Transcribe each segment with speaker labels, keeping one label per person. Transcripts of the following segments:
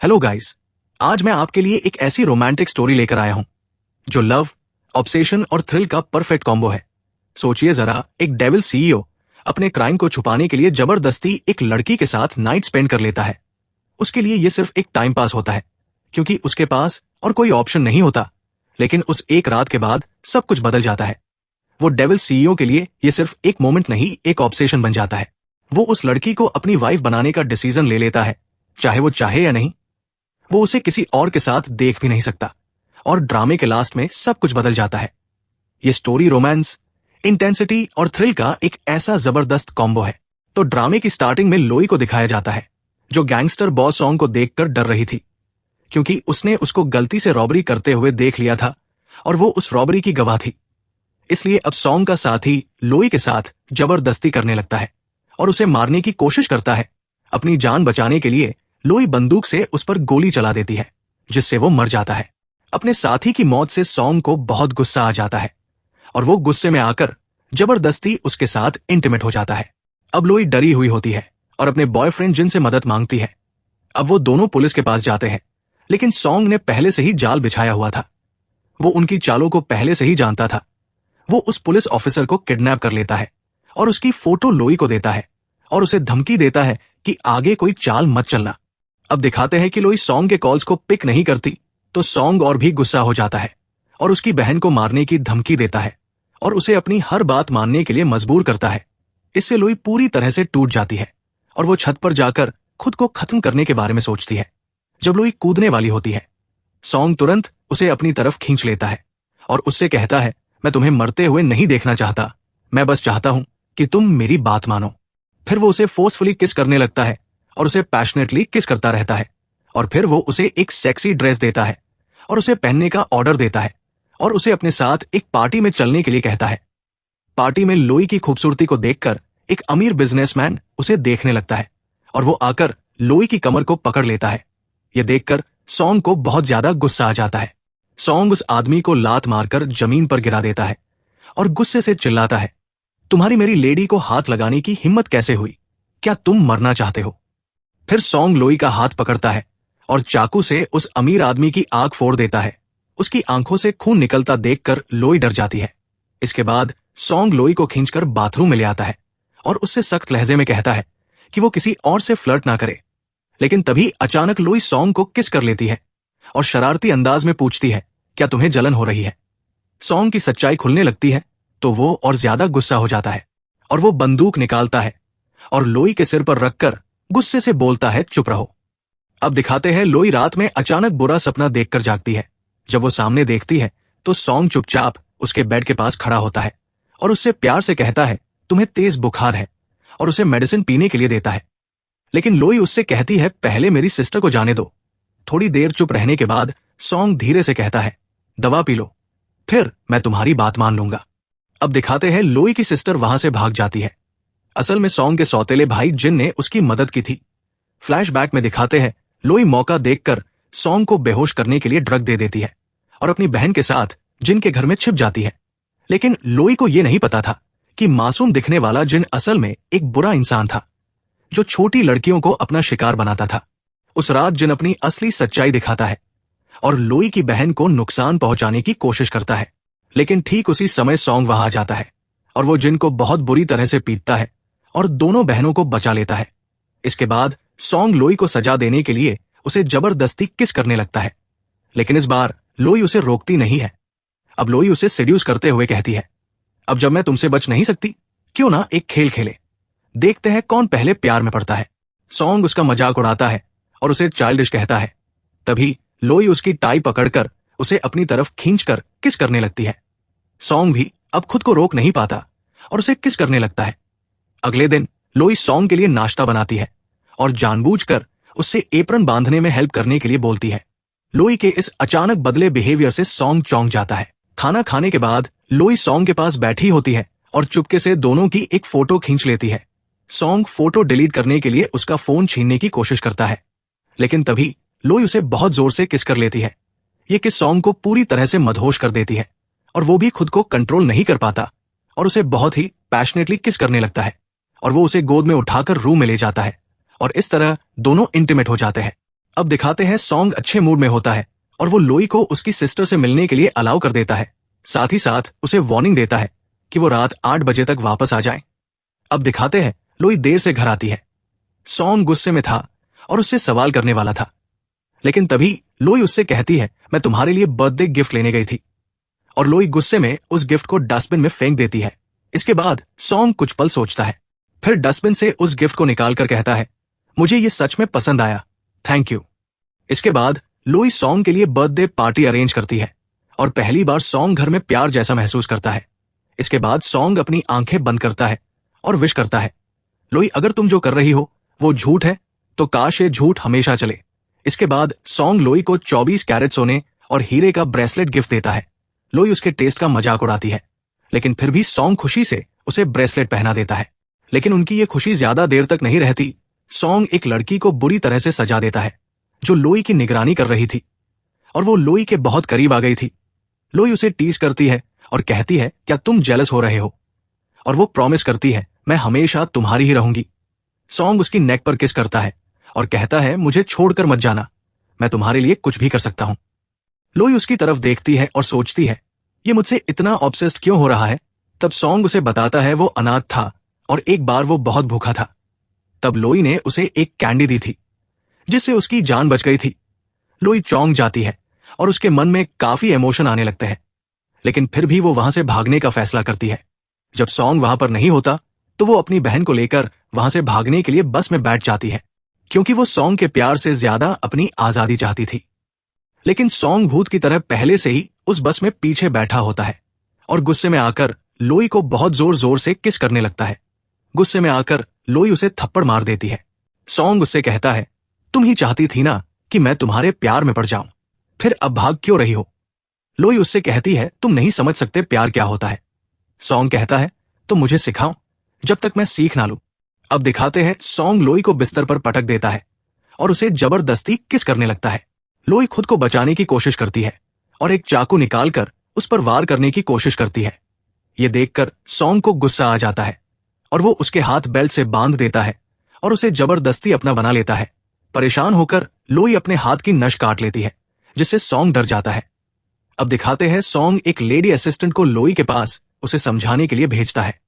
Speaker 1: Hello guys, आज मैं आपके लिए एक ऐसी रोमांटिक स्टोरी लेकर आया हूं जो लव, ऑब्सेशन और थ्रिल का परफेक्ट कॉम्बो है। सोचिए जरा, एक डेविल सीईओ अपने क्राइम को छुपाने के लिए जबरदस्ती एक लड़की के साथ नाइट स्पेंड कर लेता है। उसके लिए यह सिर्फ एक टाइम पास होता है क्योंकि उसके पास और कोई ऑप्शन नहीं होता। लेकिन उस एक रात के बाद सब कुछ बदल जाता है। वो डेविल सीईओ के लिए यह सिर्फ एक मोमेंट नहीं, एक ऑब्सेशन बन जाता है। वो उस लड़की को अपनी वाइफ बनाने का डिसीजन ले लेता है, चाहे वो चाहे या नहीं। वो उसे किसी और के साथ देख भी नहीं सकता और ड्रामे के लास्ट में सब कुछ बदल जाता है। ये स्टोरी रोमांस, इंटेंसिटी और थ्रिल का एक ऐसा जबरदस्त कॉम्बो है। तो ड्रामे की स्टार्टिंग में लोई को दिखाया जाता है जो गैंगस्टर बॉस सॉन्ग को देखकर डर रही थी क्योंकि उसने उसको गलती से रॉबरी करते हुए देख लिया था और वो उस रॉबरी की गवाह थी। इसलिए अब सॉन्ग का साथी लोई के साथ जबरदस्ती करने लगता है और उसे मारने की कोशिश करता है। अपनी जान बचाने के लिए लोई बंदूक से उस पर गोली चला देती है जिससे वो मर जाता है। अपने साथी की मौत से सॉन्ग को बहुत गुस्सा आ जाता है और वो गुस्से में आकर जबरदस्ती उसके साथ इंटीमेट हो जाता है। अब लोई डरी हुई होती है और अपने बॉयफ्रेंड जिन से मदद मांगती है। अब वो दोनों पुलिस के पास जाते हैं, लेकिन सॉन्ग ने पहले से ही जाल बिछाया हुआ था। वो उनकी चालों को पहले से ही जानता था। वो उस पुलिस ऑफिसर को किडनैप कर लेता है और उसकी फोटो लोई को देता है और उसे धमकी देता है कि आगे कोई चाल मत चलना। अब दिखाते हैं कि लोई सॉन्ग के कॉल्स को पिक नहीं करती तो सॉन्ग और भी गुस्सा हो जाता है और उसकी बहन को मारने की धमकी देता है और उसे अपनी हर बात मानने के लिए मजबूर करता है। इससे लोई पूरी तरह से टूट जाती है और वो छत पर जाकर खुद को खत्म करने के बारे में सोचती है। जब लोई कूदने वाली होती है, सॉन्ग तुरंत उसे अपनी तरफ खींच लेता है और उससे कहता है, मैं तुम्हें मरते हुए नहीं देखना चाहता, मैं बस चाहता हूं कि तुम मेरी बात मानो। फिर वो उसे फोर्सफुली किस करने लगता है और उसे पैशनेटली किस करता रहता है और फिर वो उसे एक सेक्सी ड्रेस देता है और उसे पहनने का ऑर्डर देता है और उसे अपने साथ एक पार्टी में चलने के लिए कहता है। पार्टी में लोई की खूबसूरती को देखकर एक अमीर बिजनेसमैन उसे देखने लगता है और वो आकर लोई की कमर को पकड़ लेता है। यह देखकर सॉन्ग को बहुत ज्यादा गुस्सा आ जाता है। सॉन्ग उस आदमी को लात मारकर जमीन पर गिरा देता है और गुस्से से चिल्लाता है, तुम्हारी मेरी लेडी को हाथ लगाने की हिम्मत कैसे हुई? क्या तुम मरना चाहते हो? फिर सॉन्ग लोई का हाथ पकड़ता है और चाकू से उस अमीर आदमी की आंख फोड़ देता है। उसकी आंखों से खून निकलता देखकर लोई डर जाती है। इसके बाद सॉन्ग लोई को खींचकर बाथरूम में ले आता है और उससे सख्त लहजे में कहता है कि वो किसी और से फ्लर्ट ना करे। लेकिन तभी अचानक लोई सॉन्ग को किस कर लेती है और शरारती अंदाज में पूछती है, क्या तुम्हें जलन हो रही है? सॉन्ग की सच्चाई खुलने लगती है तो वो और ज्यादा गुस्सा हो जाता है और वो बंदूक निकालता है और लोई के सिर पर रखकर गुस्से से बोलता है, चुप रहो। अब दिखाते हैं लोई रात में अचानक बुरा सपना देखकर जागती है। जब वो सामने देखती है तो सॉन्ग चुपचाप उसके बेड के पास खड़ा होता है और उससे प्यार से कहता है, तुम्हें तेज बुखार है, और उसे मेडिसिन पीने के लिए देता है। लेकिन लोई उससे कहती है, पहले मेरी सिस्टर को जाने दो। थोड़ी देर चुप रहने के बाद सॉन्ग धीरे से कहता है, दवा पी लो, फिर मैं तुम्हारी बात मान लूंगा। अब दिखाते हैं लोई की सिस्टर वहां से भाग जाती है। असल में सॉन्ग के सौतेले भाई जिन ने उसकी मदद की थी। फ्लैशबैक में दिखाते हैं लोई मौका देखकर सॉन्ग को बेहोश करने के लिए ड्रग दे देती है और अपनी बहन के साथ जिन के घर में छिप जाती है। लेकिन लोई को यह नहीं पता था कि मासूम दिखने वाला जिन असल में एक बुरा इंसान था जो छोटी लड़कियों को अपना शिकार बनाता था। उस रात जिन अपनी असली सच्चाई दिखाता है और लोई की बहन को नुकसान पहुंचाने की कोशिश करता है। लेकिन ठीक उसी समय सॉन्ग वहां आ जाता है और वो जिन को बहुत बुरी तरह से पीटता है और दोनों बहनों को बचा लेता है। इसके बाद सॉन्ग लोई को सजा देने के लिए उसे जबरदस्ती किस करने लगता है। लेकिन इस बार लोई उसे रोकती नहीं है। अब लोई उसे सेड्यूस करते हुए कहती है, अब जब मैं तुमसे बच नहीं सकती, क्यों ना एक खेल खेले, देखते हैं कौन पहले प्यार में पड़ता है। सॉन्ग उसका मजाक उड़ाता है और उसे चाइल्डिश कहता है। तभी लोई उसकी टाई पकड़कर उसे अपनी तरफ खींचकर किस करने लगती है। सॉन्ग भी अब खुद को रोक नहीं पाता और उसे किस करने लगता है। अगले दिन लोई सॉन्ग के लिए नाश्ता बनाती है और जानबूझकर उससे एप्रन बांधने में हेल्प करने के लिए बोलती है। लोई के इस अचानक बदले बिहेवियर से सॉन्ग चौंक जाता है। खाना खाने के बाद लोई सॉन्ग के पास बैठी होती है और चुपके से दोनों की एक फोटो खींच लेती है। सॉन्ग फोटो डिलीट करने के लिए उसका फोन छीनने की कोशिश करता है, लेकिन तभी लोई उसे बहुत जोर से किस कर लेती है। ये किस सॉन्ग को पूरी तरह से मदहोश कर देती है और वो भी खुद को कंट्रोल नहीं कर पाता और उसे बहुत ही पैशनेटली किस करने लगता है और वो उसे गोद में उठाकर रूम में ले जाता है और इस तरह दोनों इंटीमेट हो जाते हैं। अब दिखाते हैं सॉन्ग अच्छे मूड में होता है और वो लोई को उसकी सिस्टर से मिलने के लिए अलाउ कर देता है। साथ ही साथ उसे वार्निंग देता है कि वो रात 8 बजे तक वापस आ जाए। अब दिखाते हैं लोई देर से घर आती है। सॉन्ग गुस्से में था और उससे सवाल करने वाला था, लेकिन तभी लोई उससे कहती है, मैं तुम्हारे लिए बर्थडे गिफ्ट लेने गई थी। और लोई गुस्से में उस गिफ्ट को डस्टबिन में फेंक देती है। इसके बाद सॉन्ग कुछ पल सोचता है, फिर डस्टबिन से उस गिफ्ट को निकालकर कहता है, मुझे ये सच में पसंद आया, थैंक यू। इसके बाद लोई सॉन्ग के लिए बर्थडे पार्टी अरेंज करती है और पहली बार सॉन्ग घर में प्यार जैसा महसूस करता है। इसके बाद सॉन्ग अपनी आंखें बंद करता है और विश करता है, लोई अगर तुम जो कर रही हो वो झूठ है तो काश ये झूठ हमेशा चले। इसके बाद सॉन्ग लोई को 24 कैरेट सोने और हीरे का ब्रेसलेट गिफ्ट देता है। लोई उसके टेस्ट का मजाक उड़ाती है, लेकिन फिर भी सॉन्ग खुशी से उसे ब्रेसलेट पहना देता है। लेकिन उनकी ये खुशी ज्यादा देर तक नहीं रहती। सॉन्ग एक लड़की को बुरी तरह से सजा देता है जो लोई की निगरानी कर रही थी और वो लोई के बहुत करीब आ गई थी। लोई उसे टीज करती है और कहती है, क्या तुम जेलस हो रहे हो? और वो प्रॉमिस करती है, मैं हमेशा तुम्हारी ही रहूंगी। सॉन्ग उसकी नेक पर किस करता है और कहता है, मुझे छोड़कर मत जाना, मैं तुम्हारे लिए कुछ भी कर सकता हूं। लोई उसकी तरफ देखती है और सोचती है, ये मुझसे इतना ऑब्सेस्ड क्यों हो रहा है? तब सॉन्ग उसे बताता है वो अनाथ था और एक बार वो बहुत भूखा था। तब लोई ने उसे एक कैंडी दी थी जिससे उसकी जान बच गई थी। लोई चौंक जाती है और उसके मन में काफी इमोशन आने लगते हैं, लेकिन फिर भी वो वहां से भागने का फैसला करती है। जब सॉन्ग वहां पर नहीं होता तो वो अपनी बहन को लेकर वहां से भागने के लिए बस में बैठ जाती है, क्योंकि वो सॉन्ग के प्यार से ज्यादा अपनी आजादी चाहती थी। लेकिन सॉन्ग भूत की तरह पहले से ही उस बस में पीछे बैठा होता है और गुस्से में आकर लोई को बहुत जोर जोर से किस करने लगता है। गुस्से में आकर लोई उसे थप्पड़ मार देती है। सॉन्ग उससे कहता है, तुम ही चाहती थी ना कि मैं तुम्हारे प्यार में पड़ जाऊं, फिर अब भाग क्यों रही हो? लोई उससे कहती है, तुम नहीं समझ सकते प्यार क्या होता है। सॉन्ग कहता है, तुम मुझे सिखाओ जब तक मैं सीख ना लूं। अब दिखाते हैं सॉन्ग लोई को बिस्तर पर पटक देता है और उसे जबरदस्ती किस करने लगता है। लोई खुद को बचाने की कोशिश करती है और एक चाकू निकालकर उस पर वार करने की कोशिश करती है। ये देखकर सॉन्ग को गुस्सा आ जाता है और वो उसके हाथ बेल्ट से बांध देता है और उसे जबरदस्ती अपना बना लेता है। परेशान होकर लोई अपने हाथ की नस काट लेती है, जिससे सॉन्ग डर जाता है। अब दिखाते हैं सॉन्ग एक लेडी असिस्टेंट को लोई के पास उसे समझाने के लिए भेजता है।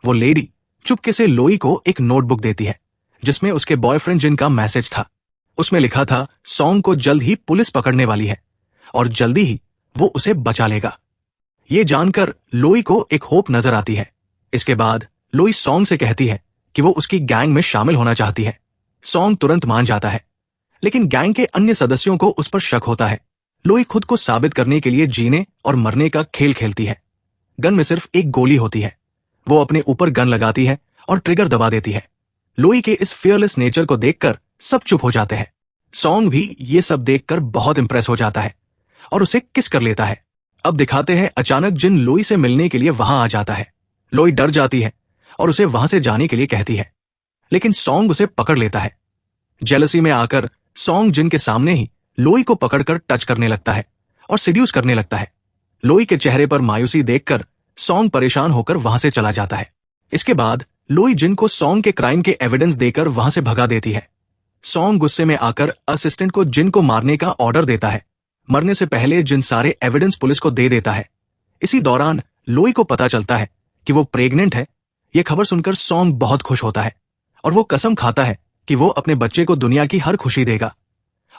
Speaker 1: वो लेडी चुपके से लोई को एक नोटबुक देती है जिसमें उसके बॉयफ्रेंड जिन का मैसेज था। उसमें लिखा था, सॉन्ग को जल्द ही पुलिस पकड़ने वाली है और जल्दी ही वो उसे बचा लेगा। ये जानकर लोई को एक होप नजर आती है। इसके बाद लोई सॉन्ग से कहती है कि वो उसकी गैंग में शामिल होना चाहती है। सॉन्ग तुरंत मान जाता है, लेकिन गैंग के अन्य सदस्यों को उस पर शक होता है। लोई खुद को साबित करने के लिए जीने और मरने का खेल खेलती है। गन में सिर्फ एक गोली होती है। वो अपने ऊपर गन लगाती है और ट्रिगर दबा देती है। लोई के इस फियरलेस नेचर को देखकर सब चुप हो जाते हैं। सॉन्ग भी ये सब देखकर बहुत इंप्रेस हो जाता है और उसे किस कर लेता है। अब दिखाते हैं अचानक जिन लोई से मिलने के लिए वहां आ जाता है। लोई डर जाती है और उसे वहां से जाने के लिए कहती है, लेकिन सॉन्ग उसे पकड़ लेता है। जेलसी में आकर सॉन्ग जिन के सामने ही लोई को पकड़कर टच करने लगता है और सिड्यूस करने लगता है। लोई के चेहरे पर मायूसी देखकर सॉन्ग परेशान होकर वहां से चला जाता है। इसके बाद लोई जिन को सॉन्ग के क्राइम के एविडेंस देकर वहां से भगा देती है। सॉन्ग गुस्से में आकर असिस्टेंट को जिन को मारने का ऑर्डर देता है। मरने से पहले जिन सारे एविडेंस पुलिस को दे देता है। इसी दौरान लोई को पता चलता है कि वो प्रेग्नेंट है। ये खबर सुनकर सॉन्ग बहुत खुश होता है और वो कसम खाता है कि वो अपने बच्चे को दुनिया की हर खुशी देगा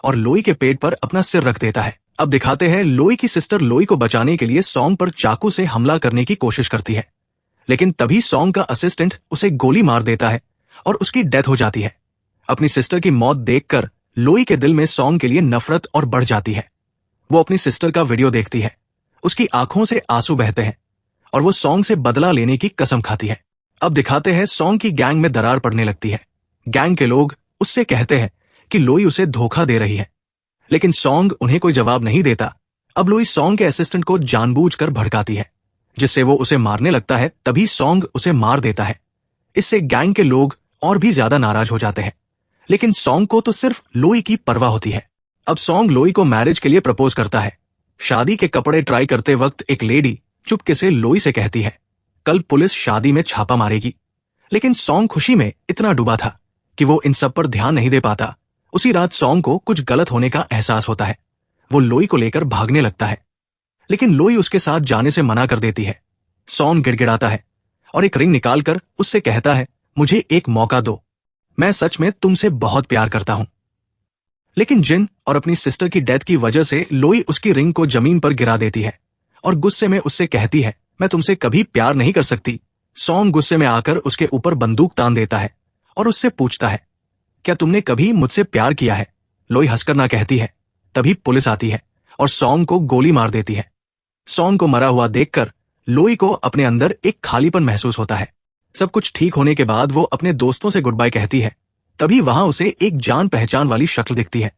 Speaker 1: और लोई के पेट पर अपना सिर रख देता है। अब दिखाते हैं लोई की सिस्टर लोई को बचाने के लिए सॉन्ग पर चाकू से हमला करने की कोशिश करती है, लेकिन तभी सॉन्ग का असिस्टेंट उसे गोली मार देता है और उसकी डेथ हो जाती है। अपनी सिस्टर की मौत देखकर लोई के दिल में सॉन्ग के लिए नफरत और बढ़ जाती है। वो अपनी सिस्टर का वीडियो देखती है। उसकी आंखों से आंसू बहते हैं और वो सॉन्ग से बदला लेने की कसम खाती है। अब दिखाते हैं सॉन्ग की गैंग में दरार पड़ने लगती है। गैंग के लोग उससे कहते हैं कि लोई उसे धोखा दे रही है, लेकिन सॉन्ग उन्हें कोई जवाब नहीं देता। अब लोई सॉन्ग के असिस्टेंट को जानबूझकर भड़काती है, जिससे वो उसे मारने लगता है। तभी सॉन्ग उसे मार देता है। इससे गैंग के लोग और भी ज्यादा नाराज हो जाते हैं, लेकिन सॉन्ग को तो सिर्फ लोई की परवाह होती है। अब सॉन्ग लोई को मैरिज के लिए प्रपोज करता है। शादी के कपड़े ट्राई करते वक्त एक लेडी चुपके से लोई से कहती है, कल पुलिस शादी में छापा मारेगी। लेकिन सॉन्ग खुशी में इतना डूबा था कि वो इन सब पर ध्यान नहीं दे पाता। उसी रात सॉन्ग को कुछ गलत होने का एहसास होता है। वो लोई को लेकर भागने लगता है, लेकिन लोई उसके साथ जाने से मना कर देती है। सॉन्ग गिड़गिड़ाता है और एक रिंग निकालकर उससे कहता है, मुझे एक मौका दो, मैं सच में तुमसे बहुत प्यार करता हूं। लेकिन जिन और अपनी सिस्टर की डेथ की वजह से लोई उसकी रिंग को जमीन पर गिरा देती है और गुस्से में उससे कहती है, मैं तुमसे कभी प्यार नहीं कर सकती। सॉन्ग गुस्से में आकर उसके ऊपर बंदूक तान देता है और उससे पूछता है, क्या तुमने कभी मुझसे प्यार किया है? लोई हंसकर ना कहती है। तभी पुलिस आती है और सॉन्ग को गोली मार देती है। सॉन्ग को मरा हुआ देखकर लोई को अपने अंदर एक खालीपन महसूस होता है। सब कुछ ठीक होने के बाद वो अपने दोस्तों से गुड बाय कहती है। तभी वहां उसे एक जान पहचान वाली शक्ल दिखती है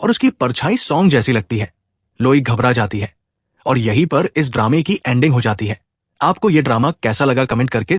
Speaker 1: और उसकी परछाई सॉन्ग जैसी लगती है। लोई घबरा जाती है और यहीं पर इस ड्रामे की एंडिंग हो जाती है। आपको ये ड्रामा कैसा लगा कमेंट करके